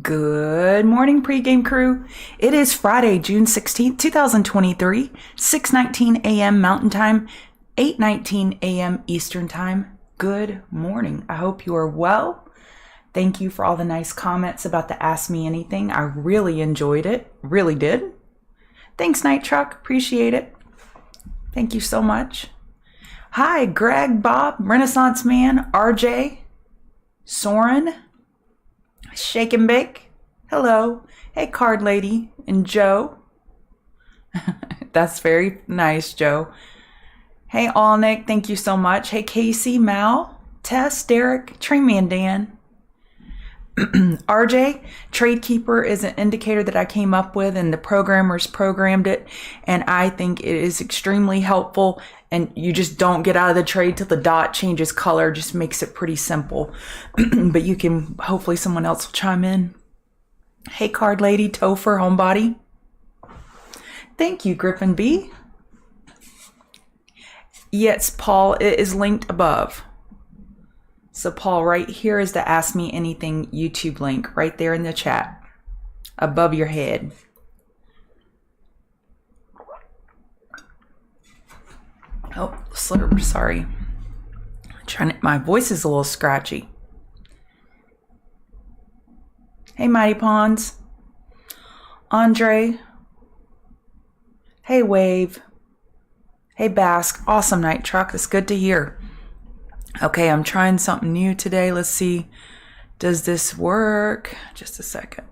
Good morning, pregame crew. It is Friday, June 16th, 2023, 6:19 a.m. Mountain Time, 8:19 a.m. Eastern Time. Good morning. I hope you are well. Thank you for all the nice comments about the Ask Me Anything. I really enjoyed it. Really did. Thanks, Night Truck. Appreciate it. Thank you so much. Hi, Greg, Bob, Renaissance Man, RJ, Soren, Shake and Bake. Hello. Hey, Card Lady and Joe. That's very nice, Joe. Hey, Alnick. Thank you so much. Hey, Casey, Mal, Tess, Derek, Trainman Dan. RJ, Trade Keeper is an indicator that I came up with and the programmers programmed it, and I think it is extremely helpful, and you just don't get out of the trade till the dot changes color. Just makes it pretty simple. But you can, hopefully someone else will chime in. Hey, Card Lady, Topher, Homebody. Thank you, Griffin B. Yes, Paul, it is linked above. So Paul, right here is the Ask Me Anything YouTube link right there in the chat above your head. Oh, slurp, sorry. My voice is a little scratchy. Hey, Mighty Pawns. Andre. Hey, Wave. Hey, Basque. Awesome, Night Truck. That's good to hear. Okay, I'm trying something new today. Let's see. Does this work? Just a second.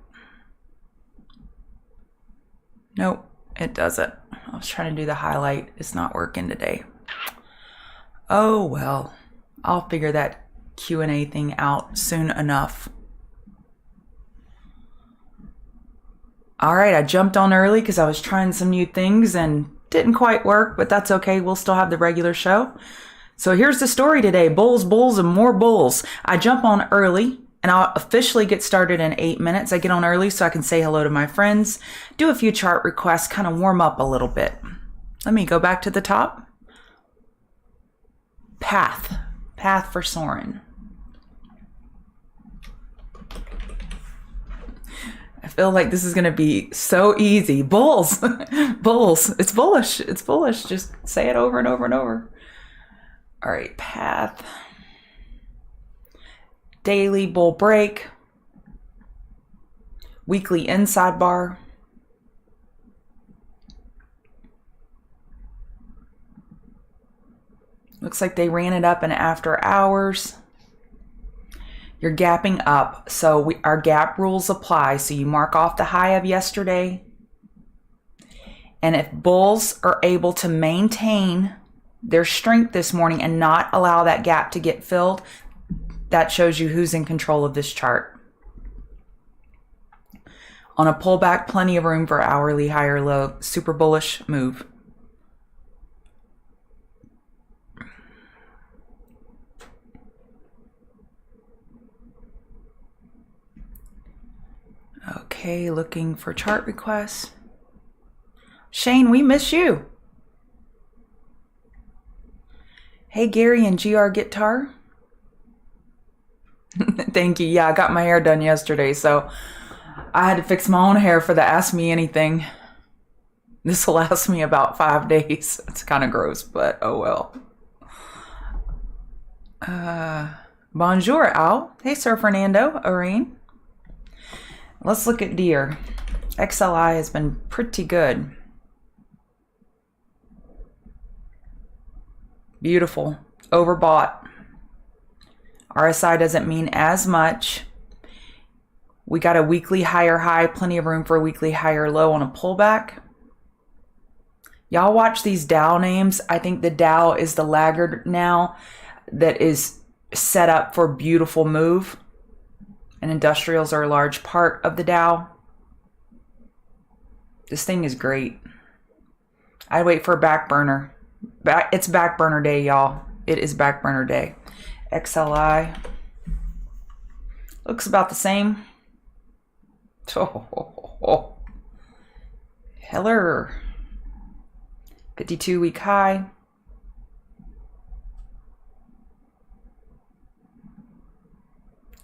Nope, it doesn't. I was trying to do the highlight. It's not working today. Oh, well. I'll figure that Q&A thing out soon enough. All right, I jumped on early because I was trying some new things and didn't quite work, but that's okay. We'll still have the regular show. So here's the story today. Bulls, bulls, and more bulls. I jump on early, and I'll officially get started in 8 minutes. I get on early so I can say hello to my friends, do a few chart requests, kind of warm up a little bit. Let me go back to the top. Path for Soren. I feel like this is going to be so easy. Bulls, bulls. It's bullish. It's bullish. Just say it over and over and over. All right, path. Daily bull break. Weekly inside bar. Looks like they ran it up in after hours. You're gapping up, so our gap rules apply. So you mark off the high of yesterday. And if bulls are able to maintain their strength this morning and not allow that gap to get filled, that shows you who's in control of this chart. On a pullback, plenty of room for hourly higher low. Super bullish move. Okay, looking for chart requests. Shane, we miss you. Hey, Gary and GR Guitar. Thank you. Yeah, I got my hair done yesterday, so I had to fix my own hair for the Ask Me Anything. This will last me about 5 days. It's kind of gross, but oh well. Bonjour, Al. Hey, Sir Fernando, Irene. Let's look at Deer. XLI has been pretty good. Beautiful. Overbought. RSI doesn't mean as much. We got a weekly higher high, plenty of room for a weekly higher low on a pullback. Y'all watch these Dow names. I think the Dow is the laggard now that is set up for a beautiful move. And industrials are a large part of the Dow. This thing is great. I'd wait for a back burner. It's back burner day, y'all. It is back burner day. XLI looks about the same. Oh. Heller. 52-week high.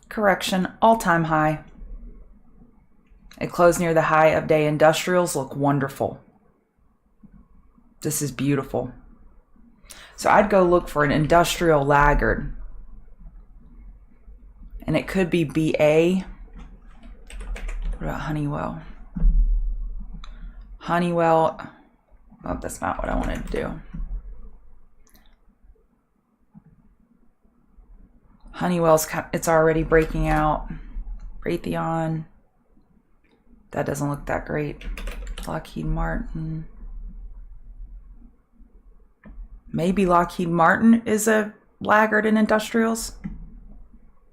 Correction, all-time high. It closed near the high of day. Industrials look wonderful. This is beautiful. So I'd go look for an industrial laggard. And it could be BA. What about Honeywell? Honeywell. Oh, that's not what I wanted to do. Honeywell's, it's already breaking out. Raytheon. That doesn't look that great. Lockheed Martin. Maybe Lockheed Martin is a laggard in industrials.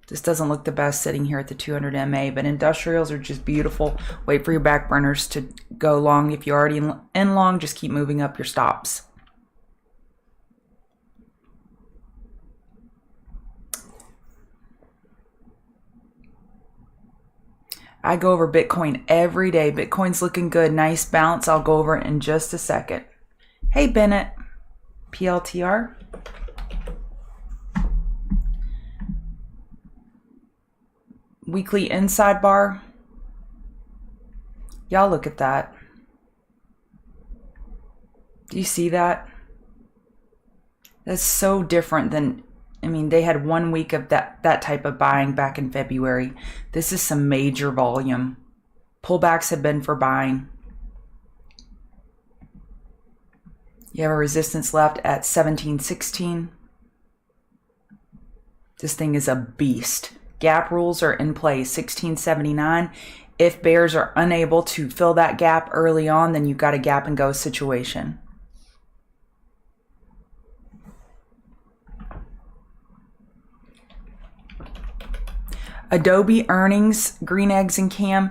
This doesn't look the best sitting here at the 200 MA, but industrials are just beautiful. Wait for your back burners to go long. If you're already in long, just keep moving up your stops. I go over Bitcoin every day. Bitcoin's looking good. Nice bounce. I'll go over it in just a second. Hey, Bennett. PLTR. Weekly inside bar. Y'all look at that. Do you see that? That's so different than, I mean, they had 1 week of that type of buying back in February. This is some major volume. Pullbacks have been for buying. You have a resistance left at 1716. This thing is a beast. Gap rules are in place, 1679. If bears are unable to fill that gap early on, then you've got a gap and go situation. Adobe earnings, green eggs and Cam.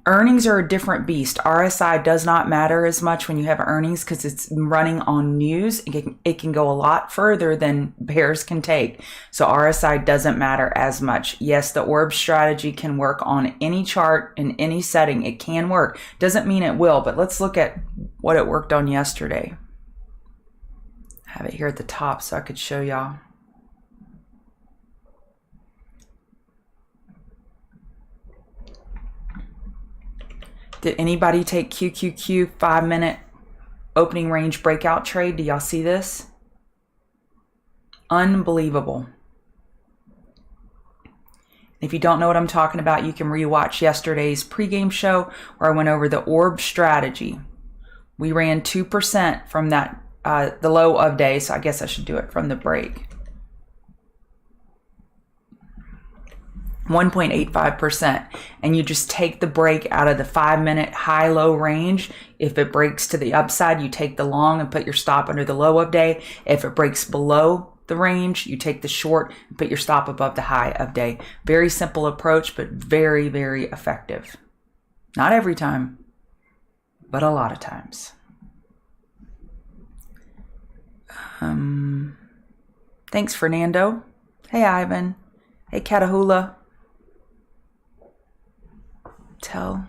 Earnings are a different beast. RSI does not matter as much when you have earnings because it's running on news. It can go a lot further than bears can take. So RSI doesn't matter as much. Yes, the orb strategy can work on any chart in any setting. It can work. Doesn't mean it will, but let's look at what it worked on yesterday. I have it here at the top so I could show y'all. Did anybody take QQQ 5-minute opening range breakout trade? Do y'all see this? Unbelievable. If you don't know what I'm talking about, you can rewatch yesterday's pregame show where I went over the orb strategy. We ran 2% from that, the low of day, so I guess I should do it from the break. 1.85%, and you just take the break out of the 5-minute high-low range. If it breaks to the upside, you take the long and put your stop under the low of day. If it breaks below the range, you take the short and put your stop above the high of day. Very simple approach, but very, very effective. Not every time, but a lot of times. Thanks, Fernando. Hey, Ivan. Hey, Catahoula. Tell.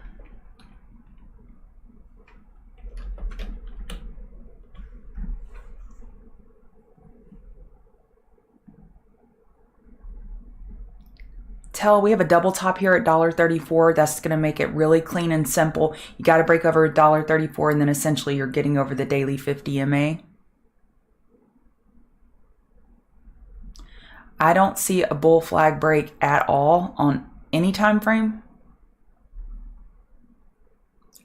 We have a double top here at $1.34. That's going to make it really clean and simple. You got to break over $1.34 and then essentially you're getting over the daily 50 MA. I don't see a bull flag break at all on any time frame.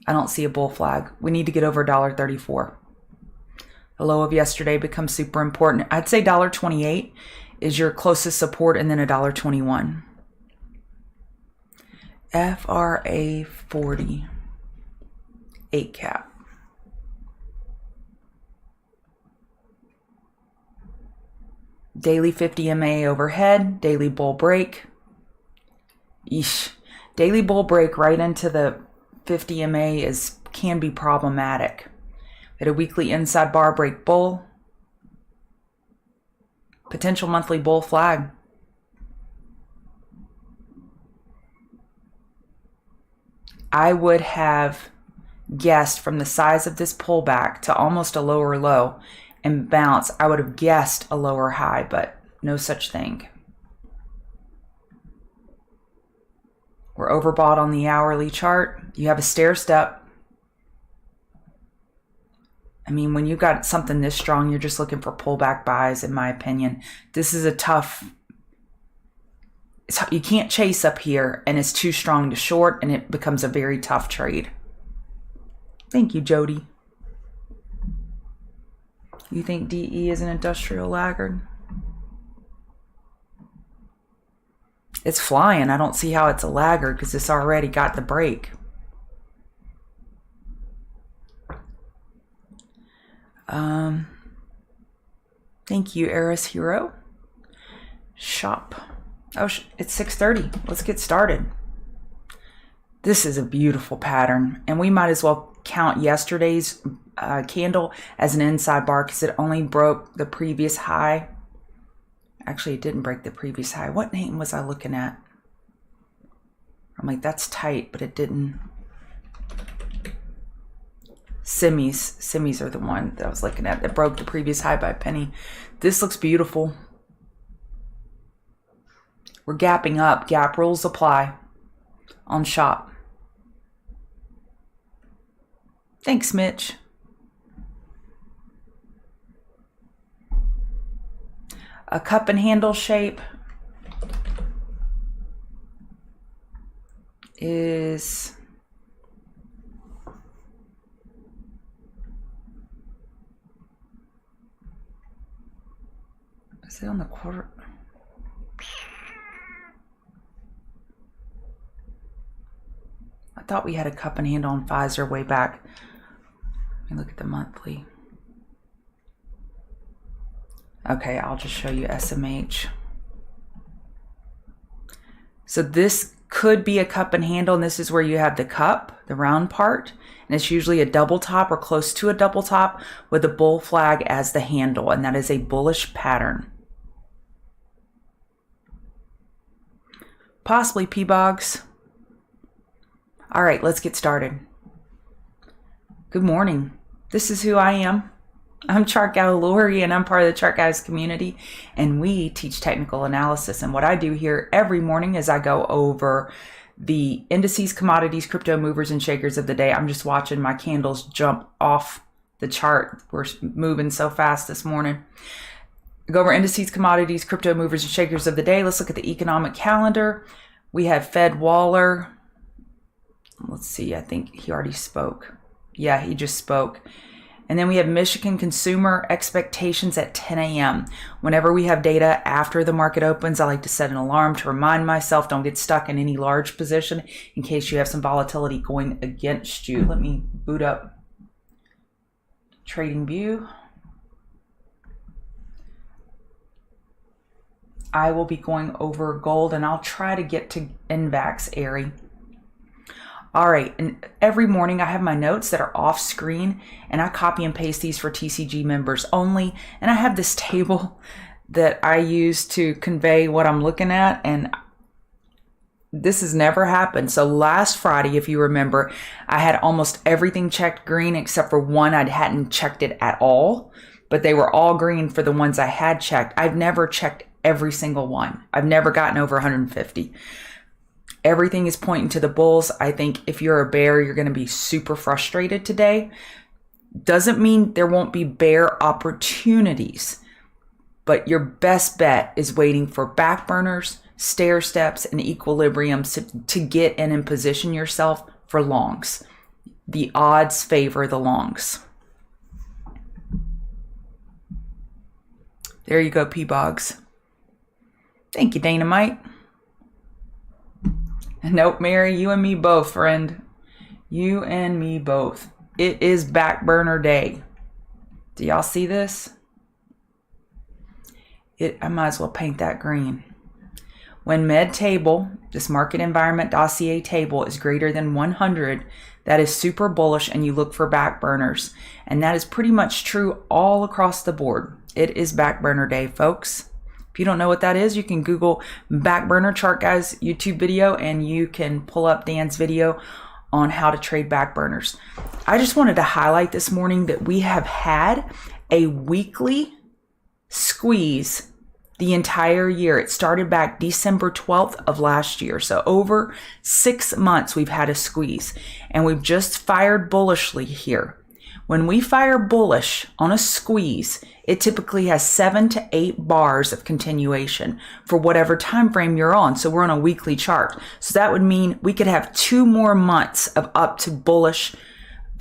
I don't see a bull flag. We need to get over $1.34. The low of yesterday becomes super important. I'd say $1.28 is your closest support and then $1.21. FRA 40. 8 cap. Daily 50 MA overhead. Daily bull break. Eesh. Daily bull break right into the 50 MA can be problematic. We had a weekly inside bar break bull. Potential monthly bull flag. I would have guessed from the size of this pullback to almost a lower low and bounce, I would have guessed a lower high, but no such thing. We're overbought on the hourly chart. You have a stair step. I mean, when you've got something this strong, you're just looking for pullback buys, in my opinion. This is a tough, you can't chase up here, and it's too strong to short, and it becomes a very tough trade. Thank you, Jody. You think DE is an industrial laggard? It's flying. I don't see how it's a laggard because it's already got the break. Thank you, Eris Hero. Shop. Oh, it's 6:30. Let's get started. This is a beautiful pattern, and we might as well count yesterday's candle as an inside bar because it only broke the previous high. Actually, it didn't break the previous high. What name was I looking at? I'm like, that's tight, but it didn't. Simmies are the one that I was looking at that broke the previous high by a penny. This looks beautiful. We're gapping up. Gap rules apply on shop. Thanks, Mitch. A cup and handle shape is it on the quarter? I thought we had a cup and handle on Pfizer way back. Let me look at the monthly. Okay, I'll just show you SMH. So this could be a cup and handle, and this is where you have the cup, the round part, and it's usually a double top or close to a double top with a bull flag as the handle, and that is a bullish pattern. Possibly P-Bogs. All right, let's get started. Good morning. This is who I am. I'm Chart Gal Lori, and I'm part of the Chart Guys community, and we teach technical analysis. And what I do here every morning is I go over the indices, commodities, crypto movers, and shakers of the day. I'm just watching my candles jump off the chart. We're moving so fast this morning. Go over indices, commodities, crypto movers, and shakers of the day. Let's look at the economic calendar. We have Fed Waller. Let's see, I think he already spoke. Yeah, he just spoke. And then we have Michigan consumer expectations at 10 a.m. Whenever we have data after the market opens, I like to set an alarm to remind myself, don't get stuck in any large position in case you have some volatility going against you. Let me boot up Trading View. I will be going over gold, and I'll try to get to NVAX, Airy. All right, and every morning I have my notes that are off screen, and I copy and paste these for TCG members only. And I have this table that I use to convey what I'm looking at, and this has never happened. So last Friday, if you remember, I had almost everything checked green except for one. I hadn't checked it at all, but they were all green for the ones I had checked. I've never checked every single one. I've never gotten over 150. Everything is pointing to the bulls. I think if you're a bear, you're going to be super frustrated today. Doesn't mean there won't be bear opportunities, but your best bet is waiting for back burners, stair steps, and equilibriums to get in and position yourself for longs. The odds favor the longs. There you go, P-Bogs. Thank you, Dynamite. Nope, Mary, you and me both, friend. You and me both. It is back burner day. Do y'all see this? I might as well paint that green. When med table, this market environment dossier table, is greater than 100, that is super bullish, and you look for back burners. And that is pretty much true all across the board. It is back burner day, folks. If you don't know what that is, you can Google back burner Chart Guys YouTube video, and you can pull up Dan's video on how to trade back burners. I just wanted to highlight this morning that we have had a weekly squeeze the entire year. It started back December 12th of last year. So over 6 months, we've had a squeeze, and we've just fired bullishly here. When we fire bullish on a squeeze, it typically has 7 to 8 bars of continuation for whatever time frame you're on. So we're on a weekly chart. So that would mean we could have 2 more months of up to bullish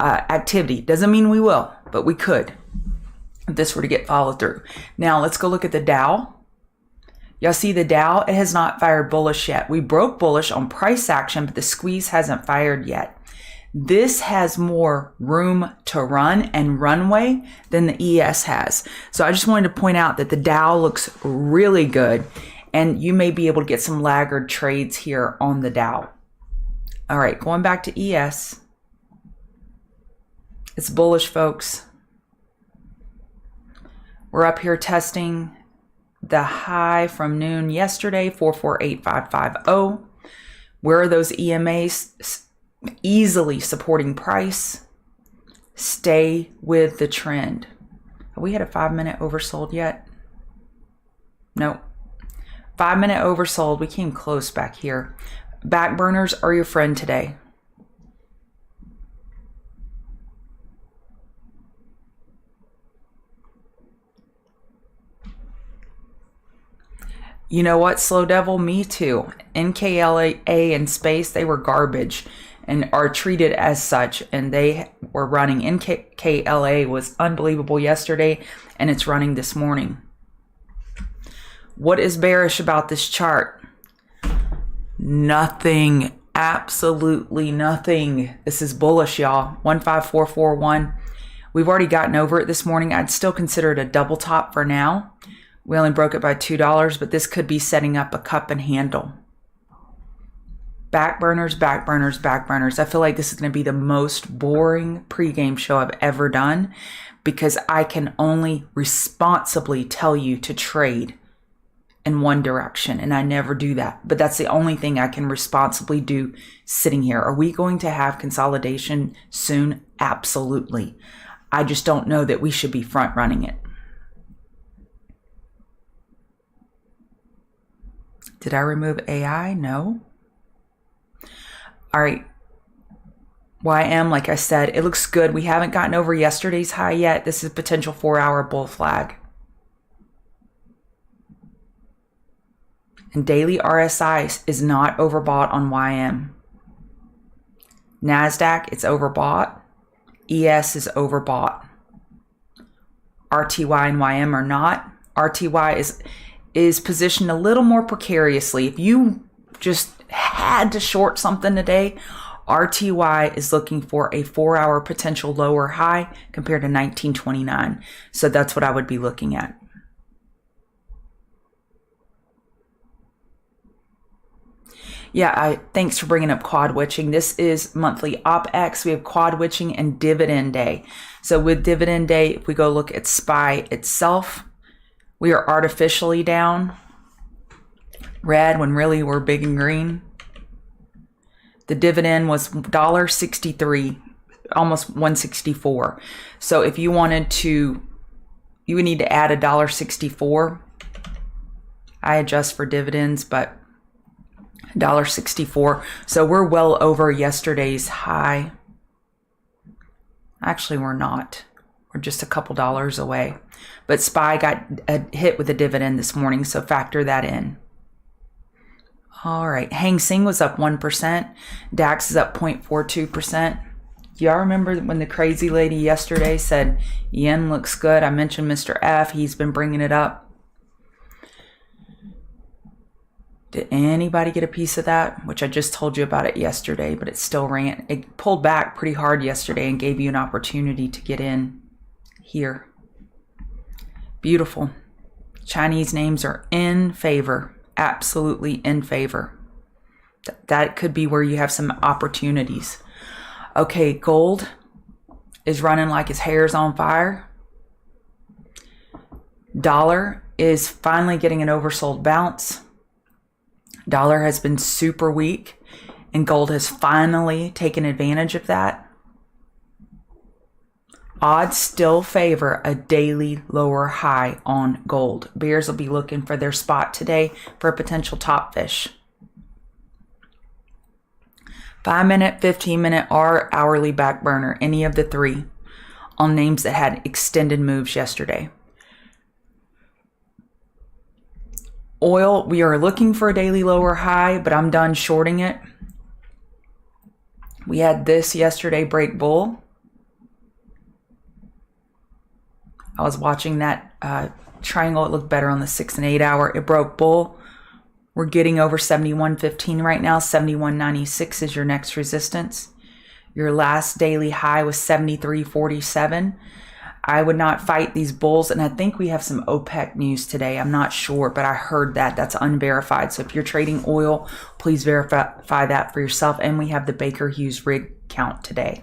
activity. Doesn't mean we will, but we could if this were to get followed through. Now let's go look at the Dow. Y'all see the Dow? It has not fired bullish yet. We broke bullish on price action, but the squeeze hasn't fired yet. This has more room to run and runway than the ES has. So I just wanted to point out that the Dow looks really good, and you may be able to get some laggard trades here on the Dow. All right, going back to ES. It's bullish, folks. We're up here testing the high from noon yesterday, 448550. Where are those EMAs? Easily supporting price. Stay with the trend. Have we had a 5-minute oversold yet? No. 5-minute oversold. We came close back here. Back burners are your friend today. You know what, Slow Devil? Me too. NKLA and Space, they were garbage and are treated as such. And they were running. NKLA was unbelievable yesterday, and it's running this morning. What is bearish about this chart? Nothing. Absolutely nothing. This is bullish, y'all. 15441. We've already gotten over it this morning. I'd still consider it a double top for now. We only broke it by $2, but this could be setting up a cup and handle. Back burners, back burners, back burners. I feel like this is going to be the most boring pregame show I've ever done, because I can only responsibly tell you to trade in one direction, and I never do that. But that's the only thing I can responsibly do sitting here. Are we going to have consolidation soon? Absolutely. I just don't know that we should be front running it. Did I remove AI? No. All right. YM, like I said, it looks good. We haven't gotten over yesterday's high yet. This is a potential 4-hour bull flag. And daily RSI is not overbought on YM. NASDAQ, it's overbought. ES is overbought. RTY and YM are not. RTY is positioned a little more precariously. If you just had to short something today, RTY is looking for a 4-hour potential lower high compared to 1929. So that's what I would be looking at. Yeah, thanks for bringing up quad witching. This is monthly OpX. We have quad witching and dividend day. So with dividend day, if we go look at SPY itself, we are artificially down red when really we're big and green. The dividend was $1.63, almost $1.64. So if you wanted to, you would need to add $1.64. I adjust for dividends, but $1.64. So we're well over yesterday's high. Actually, we're not. We're just a couple dollars away. But SPY got hit with a dividend this morning, so factor that in. All right. Hang Seng was up 1%. DAX is up 0.42%. Y'all remember when the crazy lady yesterday said, yen looks good? I mentioned Mr. F. He's been bringing it up. Did anybody get a piece of that? Which I just told you about it yesterday, but it still ran. It pulled back pretty hard yesterday and gave you an opportunity to get in here. Beautiful. Chinese names are in favor. Absolutely in favor. That could be where you have some opportunities. Okay, gold is running like his hair's on fire. Dollar is finally getting an oversold bounce. Dollar has been super weak, and gold has finally taken advantage of that. Odds still favor a daily lower high on gold. Bears will be looking for their spot today for a potential top fish. 5-minute, 15-minute, or hourly back burner, any of the three, on names that had extended moves yesterday. Oil, we are looking for a daily lower high, but I'm done shorting it. We had this yesterday break bull. I was watching that triangle. It looked better on the 6 and 8 hour. It broke bull. We're getting over 71.15 right now. 71.96 is your next resistance. Your last daily high was 73.47. I would not fight these bulls. And I think we have some OPEC news today. I'm not sure, but I heard that. That's unverified. So if you're trading oil, please verify that for yourself. And we have the Baker Hughes rig count today.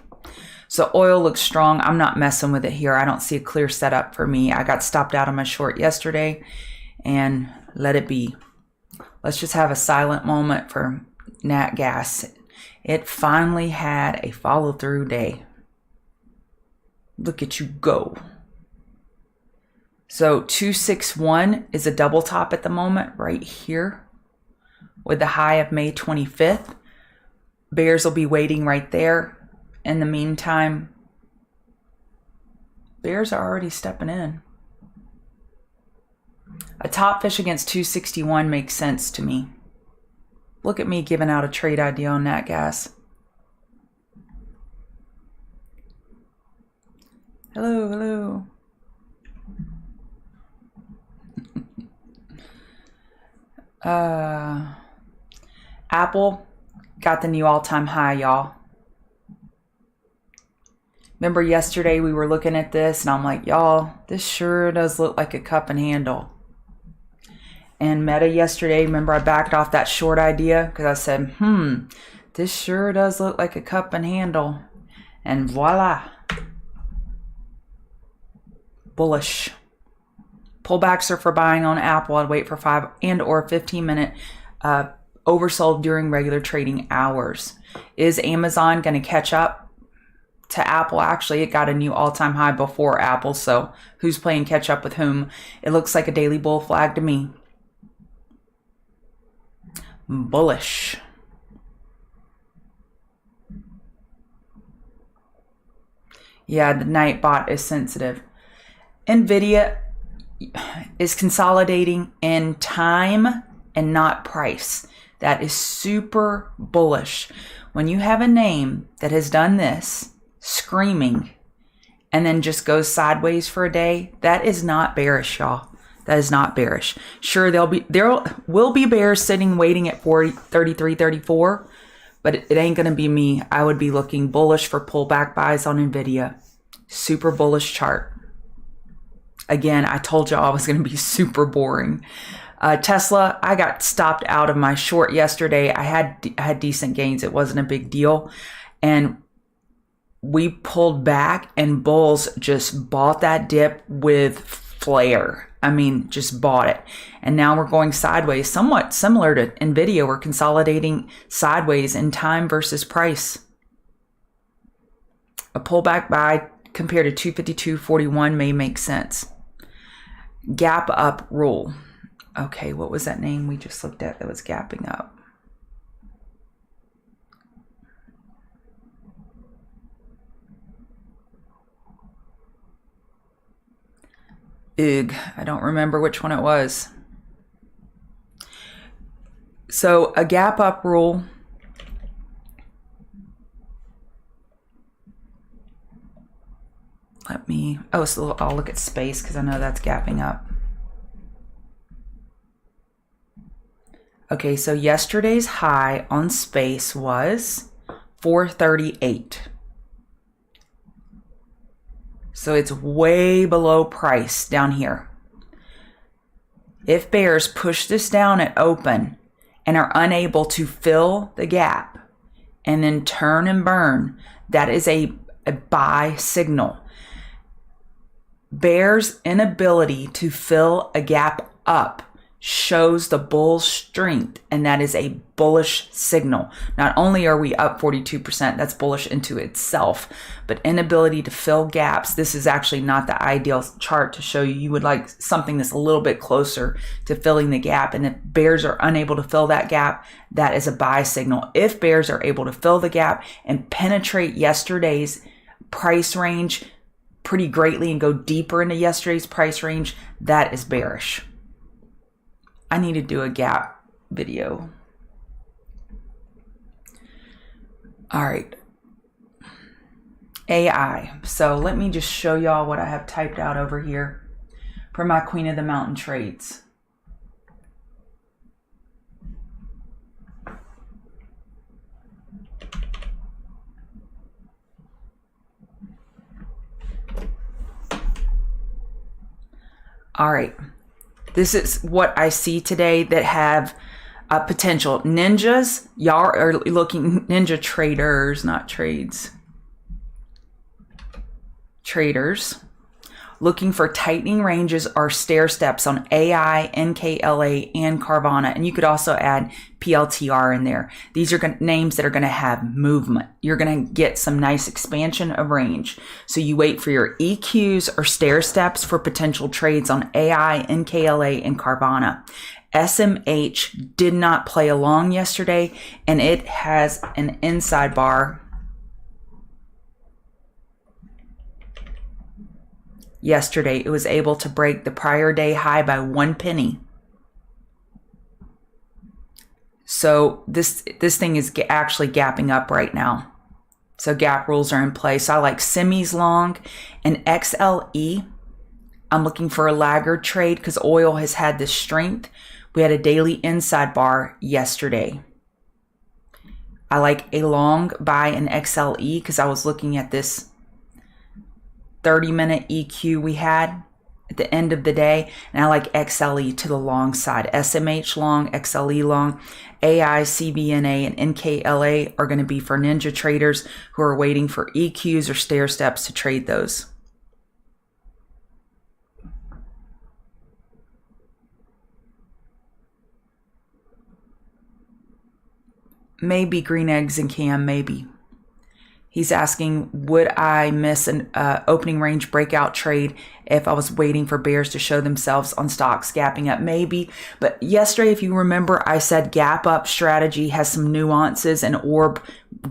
So oil looks strong. I'm not messing with it here. I don't see a clear setup for me. I got stopped out on my short yesterday and let it be. Let's just have a silent moment for nat gas. It finally had a follow-through day. Look at you go. So 261 is a double top at the moment right here with the high of May 25th. Bears will be waiting right there. In the meantime, bears are already stepping in. A top fish against 261 makes sense to me. Look at me giving out a trade idea on nat gas. Hello, hello. Apple got the new all-time high, y'all. Remember yesterday we were looking at this and I'm like, y'all, this sure does look like a cup and handle. And Meta yesterday, remember I backed off that short idea because I said, this sure does look like a cup and handle. And voila. Bullish. Pullbacks are for buying on Apple. I'd wait for 5 and or 15-minute oversold during regular trading hours. Is Amazon going to catch up to Apple? Actually, it got a new all-time high before Apple. So who's playing catch up with whom? It looks like a daily bull flag to me. Bullish. Yeah, the night bot is sensitive. Nvidia is consolidating in time and not price. That is super bullish. When you have a name that has done this, screaming, and then just goes sideways for a day, that is not bearish, y'all. That is not bearish. Sure, there will be bears sitting waiting at 33, 34, but it ain't going to be me. I would be looking bullish for pullback buys on Nvidia. Super bullish chart. Again, I told y'all I was going to be super boring. Tesla, I got stopped out of my short yesterday. I had decent gains. It wasn't a big deal. And we pulled back and bulls just bought that dip with flair. I mean, just bought it. And now we're going sideways, somewhat similar to Nvidia. We're consolidating sideways in time versus price. A pullback buy compared to 252.41 may make sense. Gap up rule. Okay, what was that name we just looked at that was gapping up? Ugh, I don't remember which one it was. So a gap up rule. So I'll look at space because I know that's gapping up. Okay, so yesterday's high on space was 438. So it's way below price down here. If bears push this down at open and are unable to fill the gap and then turn and burn, that is a buy signal. Bears' inability to fill a gap up shows the bull's strength, and that is a bullish signal. Not only are we up 42%, that's bullish into itself, but inability to fill gaps. This is actually not the ideal chart to show you. You would like something that's a little bit closer to filling the gap, and if bears are unable to fill that gap, that is a buy signal. If bears are able to fill the gap and penetrate yesterday's price range pretty greatly and go deeper into yesterday's price range, that is bearish. I need to do a gap video. All right. AI. So let me just show y'all what I have typed out over here for my Queen of the Mountain trades. All right. This is what I see today that have potential. Ninjas, y'all are looking, ninja traders, not trades. Traders. Looking for tightening ranges or stair steps on AI, NKLA, and Carvana. And you could also add PLTR in there. These are names that are going to have movement. You're going to get some nice expansion of range. So you wait for your EQs or stair steps for potential trades on AI, NKLA, and Carvana. SMH did not play along yesterday, and it has an inside bar. Yesterday, it was able to break the prior day high by 1 penny. So this thing is actually gapping up right now. So gap rules are in place. So I like semis long and XLE. I'm looking for a laggard trade because oil has had this strength. We had a daily inside bar yesterday. I like a long buy in XLE because I was looking at this 30-minute EQ we had at the end of the day, and I like XLE to the long side. SMH long, XLE long, AI, CBNA, and NKLA are going to be for ninja traders who are waiting for EQs or stair steps to trade those. Maybe green eggs and Cam, maybe. He's asking, would I miss an opening range breakout trade if I was waiting for bears to show themselves on stocks gapping up? Maybe. But yesterday, if you remember, I said gap up strategy has some nuances and orb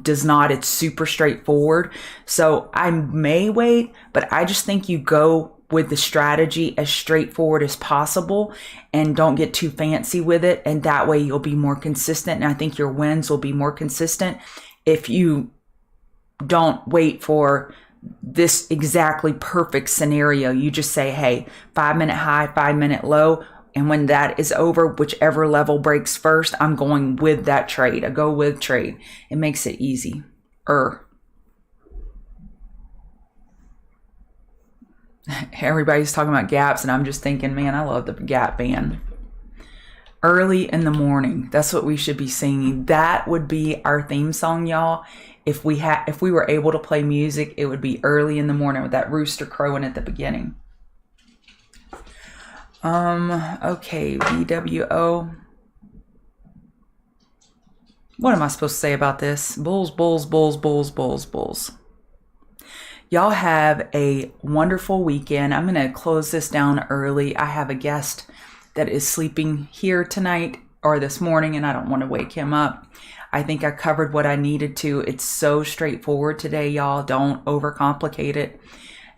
does not. It's super straightforward. So I may wait, but I just think you go with the strategy as straightforward as possible and don't get too fancy with it. And that way you'll be more consistent. And I think your wins will be more consistent if you don't wait for this exactly perfect scenario. You just say, hey, 5-minute high, 5-minute low. And when that is over, whichever level breaks first, I'm going with that trade. I go with trade. It makes it easy. Everybody's talking about gaps, and I'm just thinking, man, I love the gap band. Early in the morning. That's what we should be singing. That would be our theme song, y'all. If we were able to play music, it would be early in the morning with that rooster crowing at the beginning. Okay, BWO. What am I supposed to say about this? Bulls, bulls, bulls, bulls, bulls, bulls. Y'all have a wonderful weekend. I'm going to close this down early. I have a guest that is sleeping here tonight or this morning, and I don't want to wake him up. I think I covered what I needed to. It's so straightforward today, y'all. Don't overcomplicate it.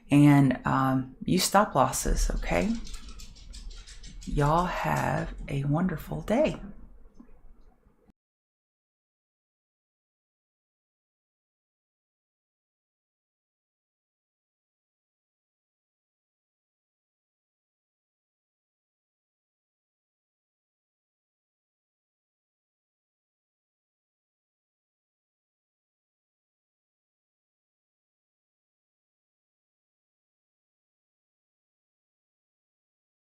And use stop losses, okay? Y'all have a wonderful day.